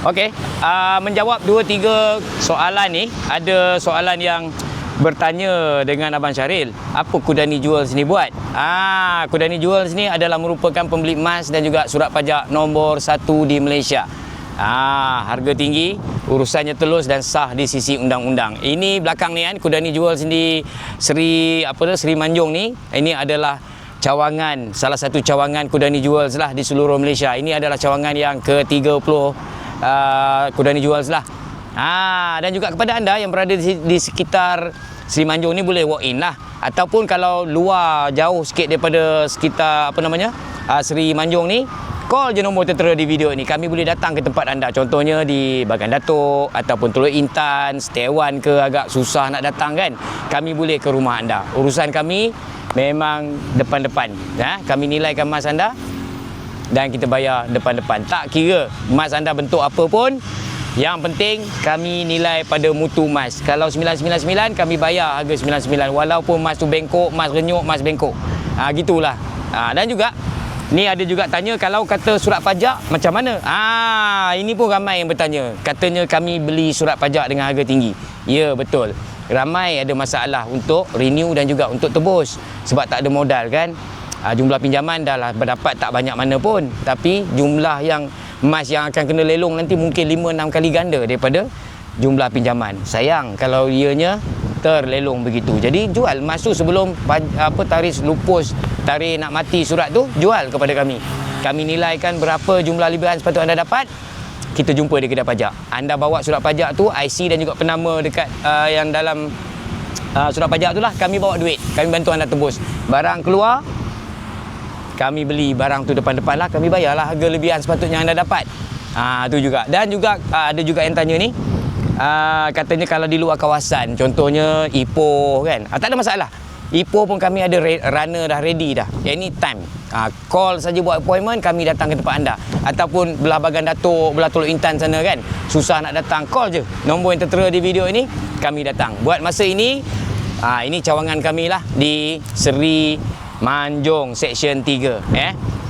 Okey, menjawab 2-3 soalan ni, ada soalan yang bertanya dengan Abang Syaril, apa Kudani Jewels ni buat? Kudani Jewels ni adalah merupakan pembeli emas dan juga surat pajak nombor 1 di Malaysia. Harga tinggi, urusannya telus dan sah di sisi undang-undang. Ini belakang ni kan, Kudani Jewels di Seri Manjung ni, ini adalah cawangan, salah satu cawangan Kudani Jewels lah di seluruh Malaysia. Ini adalah cawangan yang ke-30 Kudani Jewels lah. Dan juga kepada anda yang berada di sekitar Seri Manjung ni, boleh walk in lah. Ataupun kalau luar jauh sikit daripada sekitar Seri Manjung ni, call je nombor tertera di video ni. Kami boleh datang ke tempat anda. Contohnya di Bagan Datuk ataupun Teluk Intan, Setiawan ke, agak susah nak datang kan, kami boleh ke rumah anda. Urusan kami memang depan-depan. Kami nilaikan emas anda dan kita bayar depan-depan. Tak kira emas anda bentuk apa pun, yang penting kami nilai pada mutu emas. Kalau 999, kami bayar harga 99, walaupun emas tu bengkok, emas renyuk, emas bengkok. Gitulah. Dan juga ni ada juga tanya, kalau kata surat pajak macam mana? Ini pun ramai yang bertanya. Katanya kami beli surat pajak dengan harga tinggi. Ya, betul. Ramai ada masalah untuk renew dan juga untuk tebus, sebab tak ada modal kan. Jumlah pinjaman dah lah berdapat tak banyak mana pun, tapi jumlah yang emas yang akan kena lelong nanti mungkin 5-6 kali ganda daripada jumlah pinjaman. Sayang kalau ianya terlelong begitu. Jadi jual emas tu sebelum tarikh lupus, tarikh nak mati surat tu, jual kepada kami. Kami nilaikan berapa jumlah lebihan sepatutnya anda dapat. Kita jumpa di kedai pajak. Anda bawa surat pajak tu, IC dan juga penama dekat yang dalam surat pajak tu lah. Kami bawa duit, kami bantu anda tebus. Barang keluar, kami beli barang tu depan-depan lah. Kami bayarlah harga lebihan sepatutnya anda dapat. Tu juga. Dan juga ada juga yang tanya ni, katanya kalau di luar kawasan, contohnya Ipoh kan, tak ada masalah. Ipoh pun kami ada runner dah ready dah, anytime. Call saja buat appointment, kami datang ke tempat anda. Ataupun belah Bagan Datuk, belah Teluk Intan sana kan, susah nak datang, call je nombor yang tertera di video ini, kami datang. Buat masa ini, ini cawangan kami lah di Seri Manjung Section 3,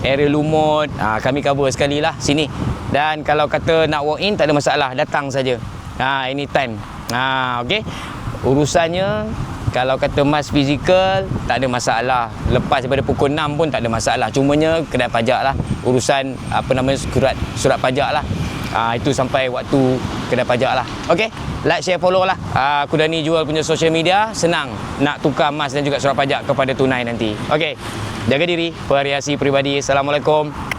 area Lumut. Kami cover sekali lah sini. Dan kalau kata nak walk in, tak ada masalah, datang saja. Anytime. Okey. Urusannya kalau kata emas fizikal, tak ada masalah. Lepas daripada pukul 6 pun tak ada masalah. Cumanya kedai pajak lah, urusan surat pajak lah. Itu sampai waktu kedai pajak lah. Okey, like, share, follow lah. Kudani Jewels punya social media. Senang nak tukar emas dan juga surat pajak kepada tunai nanti. Okey, jaga diri, variasi peribadi. Assalamualaikum.